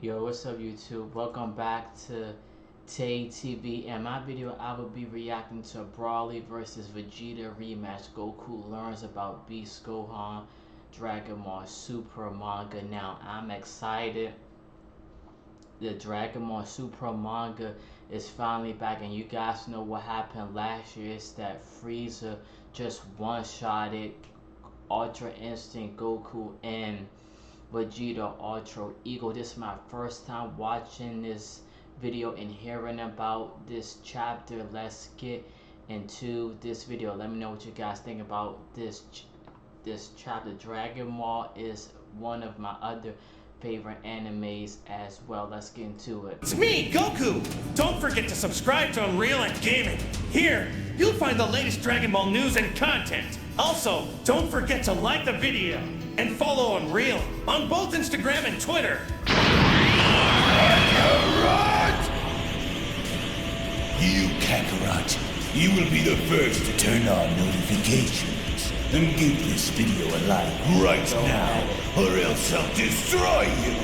Yo, what's up YouTube? Welcome back to Tay TV. In my video, I will be reacting to Broly vs Vegeta rematch. Goku learns about Beast Gohan, Dragon Ball Super manga. Now, I'm excited. The Dragon Ball Super manga is finally back, and you guys know what happened last year. It's that Frieza just one-shotted Ultra Instinct Goku and Vegeta Ultra Ego. This is my first time watching this video and hearing about this chapter. Let's get into this video. Let me know what you guys think about this chapter. Dragon Ball is one of my other favorite animes as well. Let's get into it. It's me, Goku! Don't forget to subscribe to Unreal and Gaming. Here, you'll find the latest Dragon Ball news and content. Also, don't forget to like the video and follow Unreal on both Instagram and Twitter. Kakarot! You, Kakarot, you will be the first to turn on notifications. And give this video a like right now, or else I'll destroy you!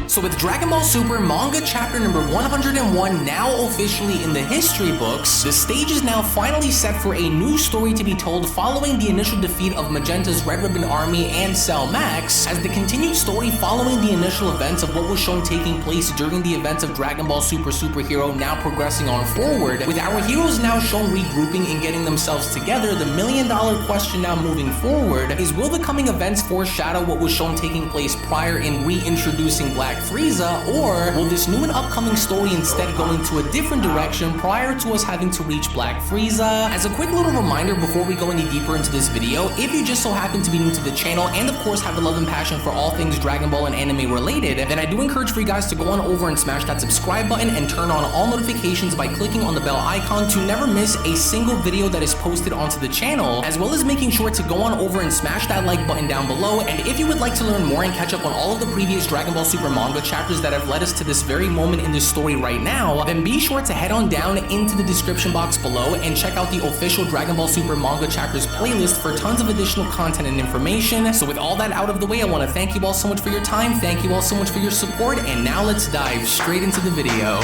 So with Dragon Ball Super manga chapter number 101 now officially in the history books, the stage is now finally set for a new story to be told following the initial defeat of Magenta's Red Ribbon Army and Cell Max, as the continued story following the initial events of what was shown taking place during the events of Dragon Ball Super Superhero now progressing on forward, with our heroes now shown regrouping and getting themselves together. The million-dollar question now moving forward is, will the coming events foreshadow what was shown taking place prior in reintroducing Black Frieza, or will this new and upcoming story instead go into a different direction prior to us having to reach Black Frieza? As a quick little reminder before we go any deeper into this video, if you just so happen to be new to the channel and of course have a love and passion for all things Dragon Ball and anime related, then I do encourage for you guys to go on over and smash that subscribe button and turn on all notifications by clicking on the bell icon to never miss a single video that is posted onto the channel, as well as making sure to go on over and smash that like button down below. And if you would like to learn more and catch up on all of the previous Dragon Ball Super manga chapters that have led us to this very moment in this story right now, then be sure to head on down into the description box below and check out the official Dragon Ball Super manga chapters playlist for tons of additional content and information. So with all that out of the way, I want to thank you all so much for your time, thank you all so much for your support, and now let's dive straight into the video.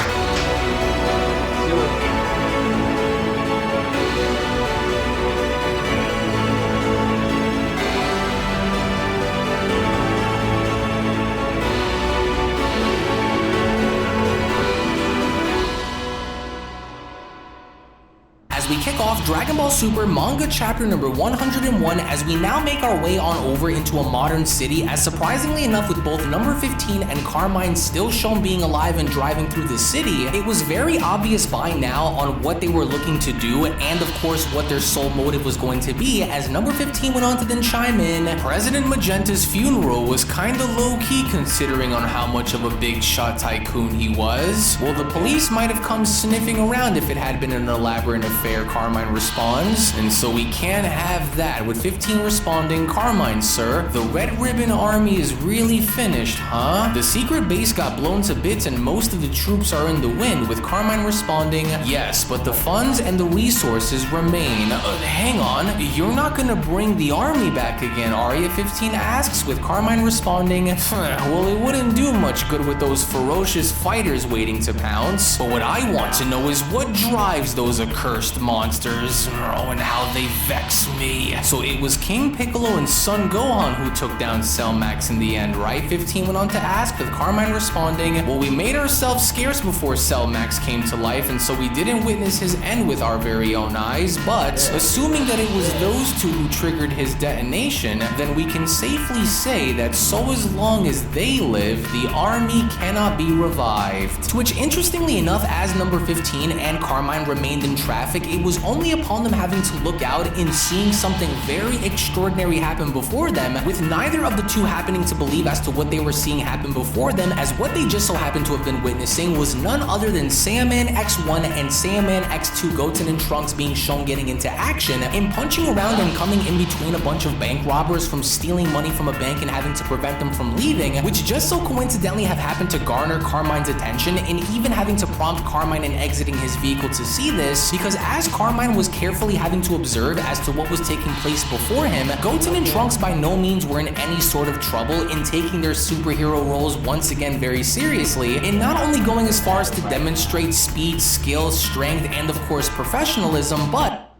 As we kick off Dragon Ball Super manga chapter number 101, as we now make our way on over into a modern city, as surprisingly enough, with both number 15 and Carmine still shown being alive and driving through the city, it was very obvious by now on what they were looking to do and of course what their sole motive was going to be, as number 15 went on to then chime in, President Magenta's funeral was kinda low-key considering on how much of a big shot tycoon he was. Well, the police might have come sniffing around if it had been an elaborate affair, Carmine responds, and so we can't have that. With 15 responding, Carmine, sir, the Red Ribbon Army is really finished, huh? The secret base got blown to bits and most of the troops are in the wind, with Carmine responding, yes, but the funds and the resources remain. Hang on, you're not gonna bring the army back again, are you? 15 asks, with Carmine responding, well, it wouldn't do much good with those ferocious fighters waiting to pounce. But what I want to know is what drives those accursed monsters, and how they vex me. So it was King Piccolo and Son Gohan who took down Cell Max in the end, right? 15 went on to ask, with Carmine responding, well, we made ourselves scarce before Cell Max came to life, and so we didn't witness his end with our very own eyes, but assuming that it was those two who triggered his detonation, then we can safely say that so as long as they live, the army cannot be revived. To which, interestingly enough, as number 15 and Carmine remained in traffic, it was only upon them having to look out and seeing something very extraordinary happen before them, with neither of the two happening to believe as to what they were seeing happen before them, as what they just so happened to have been witnessing was none other than Saiyaman X1 and Saiyaman X2 Goten and Trunks being shown getting into action and punching around and coming in between a bunch of bank robbers from stealing money from a bank and having to prevent them from leaving, which just so coincidentally have happened to garner Carmine's attention, and even having to prompt Carmine in exiting his vehicle to see this, because as Carmine was carefully having to observe as to what was taking place before him, Goten and Trunks by no means were in any sort of trouble in taking their superhero roles once again very seriously, and not only going as far as to demonstrate speed, skill, strength, and of course professionalism, but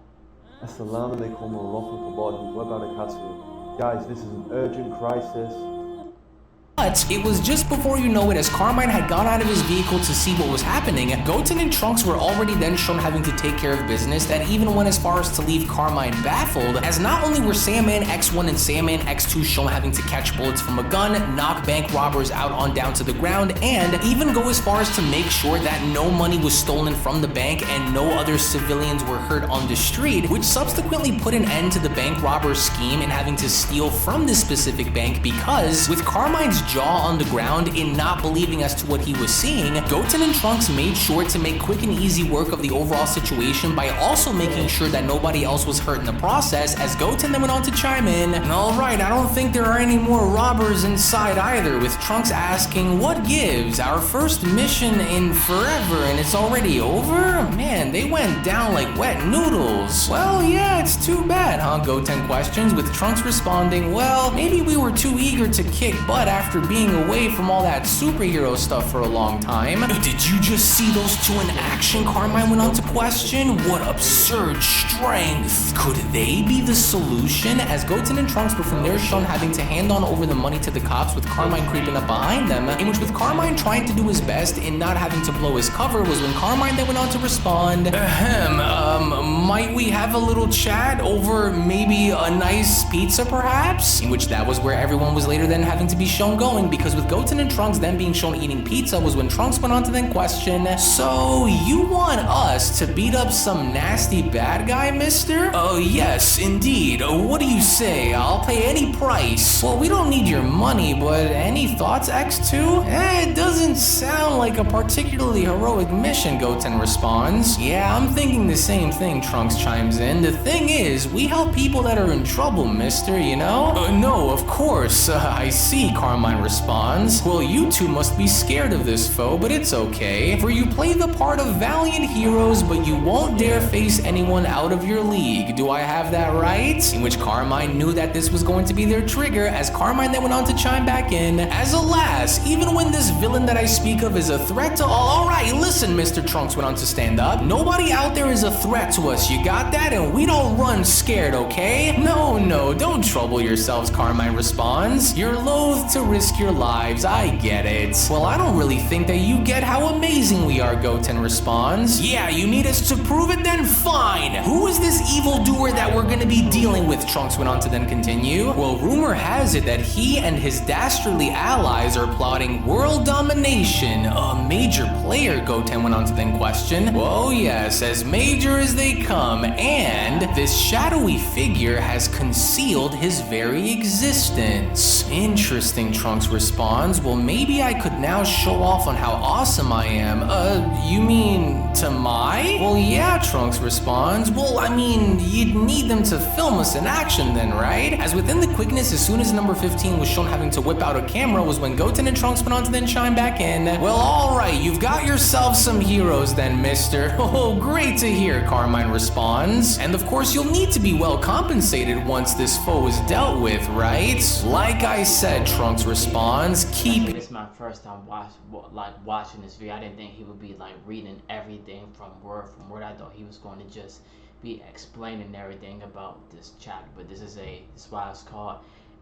Assalamu alaikum wa rahmatullahi wa barakatuh. Guys, this is an urgent crisis. But it was just before you know it, as Carmine had gone out of his vehicle to see what was happening, Goten and Trunks were already then shown having to take care of business that even went as far as to leave Carmine baffled, as not only were Saiyaman X1 and Saiyaman X2 shown having to catch bullets from a gun, knock bank robbers out on down to the ground, and even go as far as to make sure that no money was stolen from the bank and no other civilians were hurt on the street, which subsequently put an end to the bank robber's scheme in having to steal from this specific bank, because with Carmine's jaw on the ground in not believing as to what he was seeing, Goten and Trunks made sure to make quick and easy work of the overall situation by also making sure that nobody else was hurt in the process, as Goten then went on to chime in, "Alright, I don't think there are any more robbers inside either," with Trunks asking, "What gives? Our first mission in forever and it's already over? Man, they went down like wet noodles." "Well, yeah, it's too bad, huh?" Goten questions, with Trunks responding, "Well, maybe we were too eager to kick butt after being away from all that superhero stuff for a long time." "Did you just see those two in action?" Carmine went on to question. "What absurd strength. Could they be the solution?" As Goten and Trunks were from there shown having to hand on over the money to the cops, with Carmine creeping up behind them, in which with Carmine trying to do his best in not having to blow his cover, was when Carmine then went on to respond, "Might we have a little chat over maybe a nice pizza perhaps?" In which that was where everyone was later then having to be shown going, because with Goten and Trunks then being shown eating pizza was when Trunks went on to then question, "So you want us to beat up some nasty bad guy, mister?" "Oh yes, indeed. What do you say? I'll pay any price." "Well, we don't need your money, but any thoughts, X2? It doesn't sound like a particularly heroic mission," Goten responds. "Yeah, I'm thinking the same thing," Trunks chimes in. "The thing is, we help people that are in trouble, mister, you know?" "No, of course. I see," Carmine responds. "Well, you two must be scared of this foe, but it's okay, for you play the part of valiant heroes, but you won't dare face anyone out of your league. Do I have that right?" In which Carmine knew that this was going to be their trigger, as Carmine then went on to chime back in, "As alas, even when this villain that I speak of is a threat to all..." "Alright, listen," Mr. Trunks went on to stand up. "Nobody out there is a threat to us, you got that? And we don't run scared, okay?" No, don't trouble yourselves," Carmine responds. "You're loath to risk your lives, I get it." "Well, I don't really think that you get how amazing we are," Goten responds. "Yeah, you need us to prove it, then fine. Who is this evildoer that we're gonna be dealing with?" Trunks went on to then continue. "Well, rumor has it that he and his dastardly allies are plotting world domination." "A major player?" Goten went on to then question. "Well, yes, as major as they come, and this shadowy figure has concealed his very existence." "Interesting," Trunks responds. "Well, maybe I could now show off on how awesome I am." You mean to my?" "Well, yeah," Trunks responds. "Well, I mean, you'd need them to film us in action then, right?" As within the quickness, as soon as number 15 was shown having to whip out a camera, was when Goten and Trunks went on to then chime back in. "Well, alright, you've got yourself some heroes then, mister." "Oh, great to hear," Carmine responds. "And of course, you'll need to be well compensated once this foe is dealt with, right?" "Like I said," Trunks responds, "keep..." This is my first time watching this video. I didn't think he would be like reading everything from word. I thought he was going to just be explaining everything about this chapter, but this is why it's called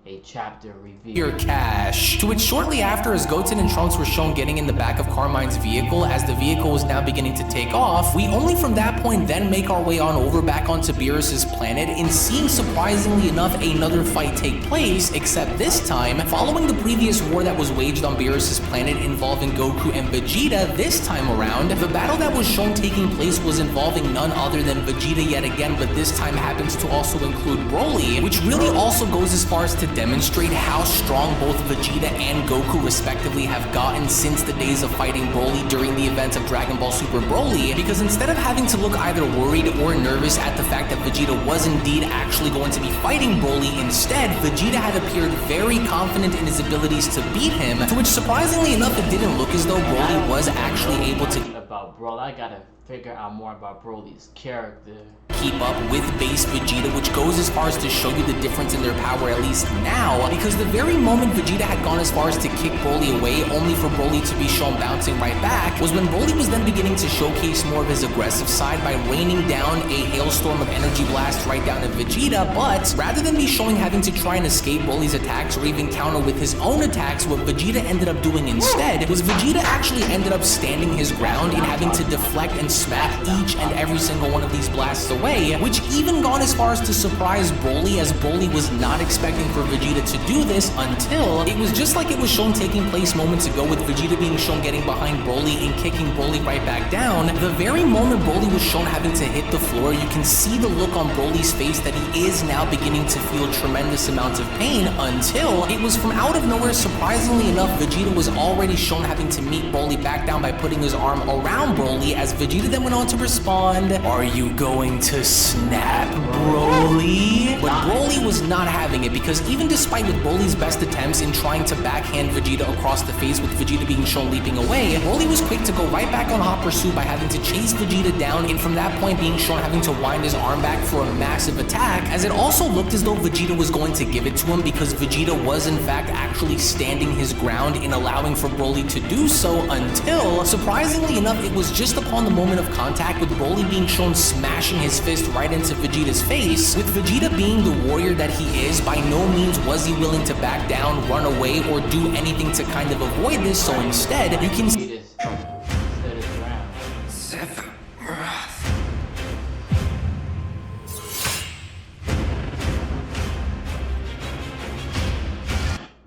a chapter review. Your cash. To which shortly after, as Goten and Trunks were shown getting in the back of Carmine's vehicle as the vehicle was now beginning to take off, we only from that point then make our way on over back onto Beerus's planet and seeing surprisingly enough another fight take place, except this time, following the previous war that was waged on Beerus's planet involving Goku and Vegeta, this time around, the battle that was shown taking place was involving none other than Vegeta yet again, but this time happens to also include Broly, which really also goes as far as to demonstrate how strong both Vegeta and Goku respectively have gotten since the days of fighting Broly during the events of Dragon Ball Super Broly, because instead of having to look either worried or nervous at the fact that Vegeta was indeed actually going to be fighting Broly, instead, Vegeta had appeared very confident in his abilities to beat him, to which surprisingly enough it didn't look as though Broly was actually able to about Broly. I gotta figure out more about Broly's character. Keep up with base Vegeta, which goes as far as to show you the difference in their power, at least now, because the very moment Vegeta had gone as far as to kick Broly away, only for Broly to be shown bouncing right back, was when Broly was then beginning to showcase more of his aggressive side by raining down a hailstorm of energy blast right down at Vegeta, but rather than be showing having to try and escape Broly's attacks or even counter with his own attacks, what Vegeta ended up doing instead was Vegeta actually ended up standing his ground and having to deflect and smack each and every single one of these blasts away, which even gone as far as to surprise Broly, as Broly was not expecting for Vegeta to do this until it was just like it was shown taking place moments ago with Vegeta being shown getting behind Broly and kicking Broly right back down. The very moment Broly was shown having to hit the floor, you can see the look on Broly's face that he is now beginning to feel tremendous amounts of pain, until it was from out of nowhere, surprisingly enough, Vegeta was already shown having to meet Broly back down by putting his arm around Broly, as Vegeta then went on to respond, "Are you going to snap, Broly?" But Broly was not having it, because even despite with Broly's best attempts in trying to backhand Vegeta across the face with Vegeta being shown leaping away, Broly was quick to go right back on hot pursuit by having to chase Vegeta down, and from that point being shown having to wind his arm back for a massive attack, as it also looked as though Vegeta was going to give it to him, because Vegeta was in fact actually standing his ground in allowing for Broly to do so, until, surprisingly enough, it was just upon the moment of contact with Broly being shown smashing his fist right into Vegeta's face. With Vegeta being the warrior that he is, by no means was he willing to back down, run away, or do anything to kind of avoid this, so instead, you can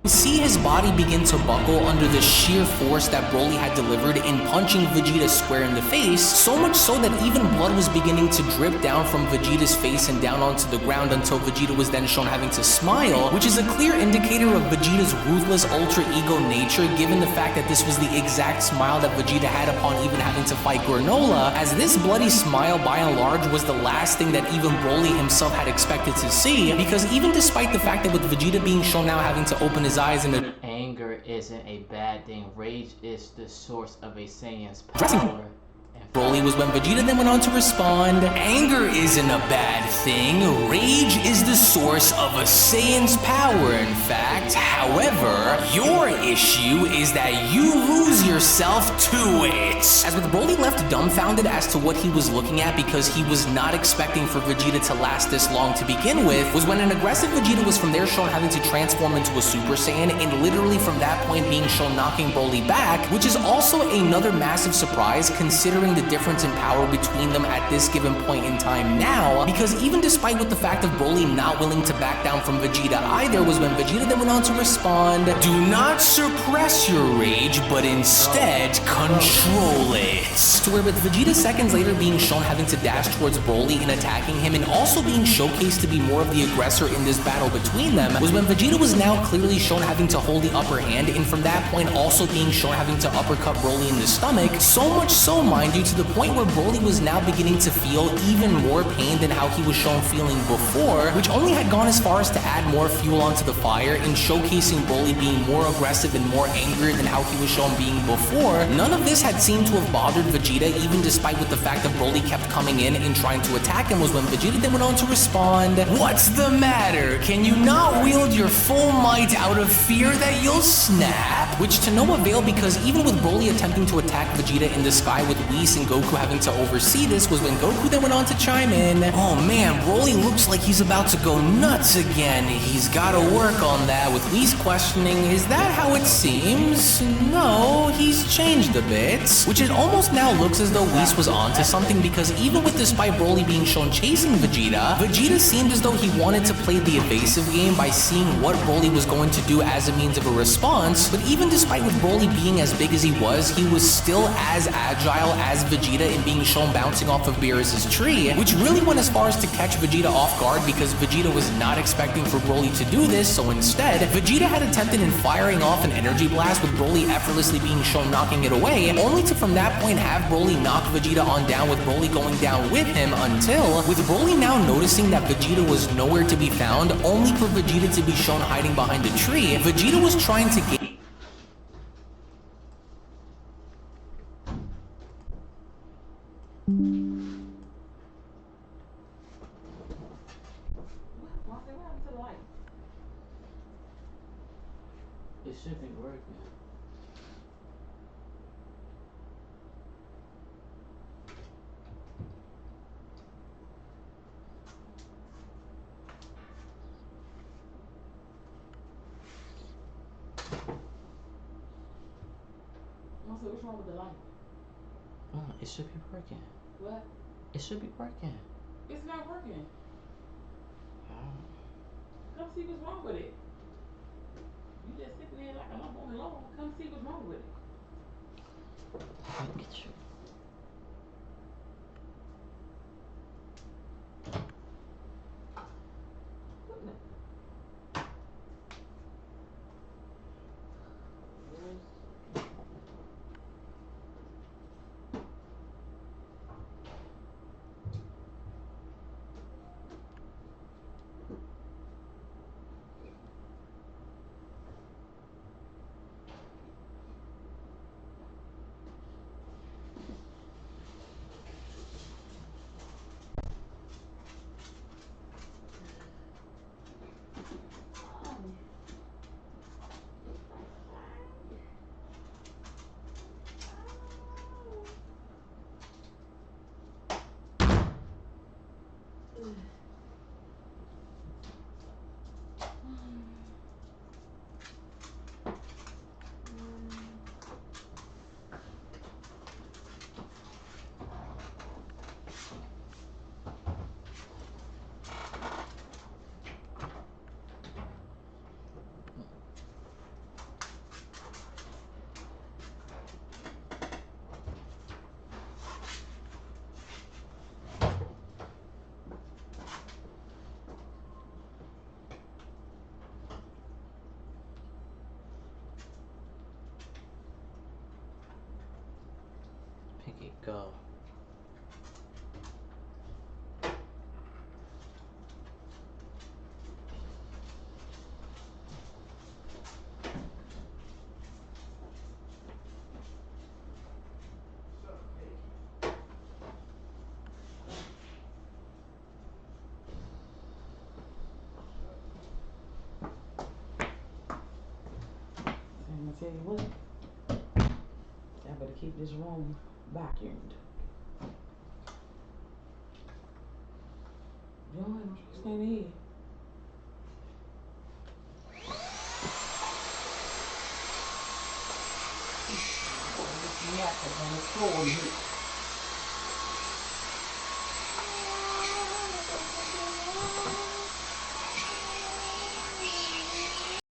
see his body begin to buckle under the sheer force that Broly had delivered in punching Vegeta square in the face, so much so that even blood was beginning to drip down from Vegeta's face and down onto the ground, until Vegeta was then shown having to smile, which is a clear indicator of Vegeta's ruthless ultra ego nature, given the fact that this was the exact smile that Vegeta had upon even having to fight Granola, as this bloody smile by and large was the last thing that even Broly himself had expected to see, because even despite the fact that with Vegeta being shown now having to open his eyes and anger isn't a bad thing. Rage is the source of a Saiyan's power. Broly was when Vegeta then went on to respond, "Anger isn't a bad thing. Rage is the source of a Saiyan's power, in fact. However, your issue is that you lose yourself to it." As with Broly left dumbfounded as to what he was looking at, because he was not expecting for Vegeta to last this long to begin with, was when an aggressive Vegeta was from there shown having to transform into a Super Saiyan, and literally from that point being shown knocking Broly back, which is also another massive surprise considering the difference in power between them at this given point in time now, because even despite with the fact of Broly not willing to back down from Vegeta either, was when Vegeta then went on to respond, "Do not suppress your rage, but instead control it." To where with Vegeta seconds later being shown having to dash towards Broly and attacking him, and also being showcased to be more of the aggressor in this battle between them, was when Vegeta was now clearly shown having to hold the upper hand, and from that point also being shown having to uppercut Broly in the stomach, so much so, mind you, to the point where Broly was now beginning to feel even more pain than how he was shown feeling before, which only had gone as far as to add more fuel onto the fire in showcasing Broly being more aggressive and more angry than how he was shown being before. None of this had seemed to have bothered Vegeta, even despite with the fact that Broly kept coming in and trying to attack him, was when Vegeta then went on to respond, "What's the matter? Can you not wield your full might out of fear that you'll snap?" Which to no avail, because even with Broly attempting to attack Vegeta in the sky with Whis and Goku having to oversee this was when Goku then went on to chime in, "Oh man, Broly looks like he's about to go nuts again. He's gotta work on that," with Whis questioning, "Is that how it seems?" No, he's changed a bit. Which it almost now looks as though Whis was onto something, because even with despite Broly being shown chasing Vegeta, Vegeta seemed as though he wanted to play the evasive game by seeing what Broly was going to do as a means of a response, but even despite with Broly being as big as he was still as agile as Vegeta in being shown bouncing off of Beerus' tree, which really went as far as to catch Vegeta off guard because Vegeta was not expecting for Broly to do this, so instead, Vegeta had attempted in firing off an energy blast with Broly effortlessly being shown knocking it away, only to from that point have Broly knock Vegeta on down with Broly going down with him until, with Broly now noticing that Vegeta was nowhere to be found, only for Vegeta to be shown hiding behind a tree, Vegeta was trying to get It should be working. What's wrong with the light? It should be working. What? It should be working. It's not working. Oh. Come see what's wrong with it. You just sitting there like a lump on the low. Come see what's wrong with it. Look at you. Pinky, go. I'm gonna tell you what. I better keep this room vacuumed. You don't have no choice. Stay in here. Yeah, 'cause on the floor.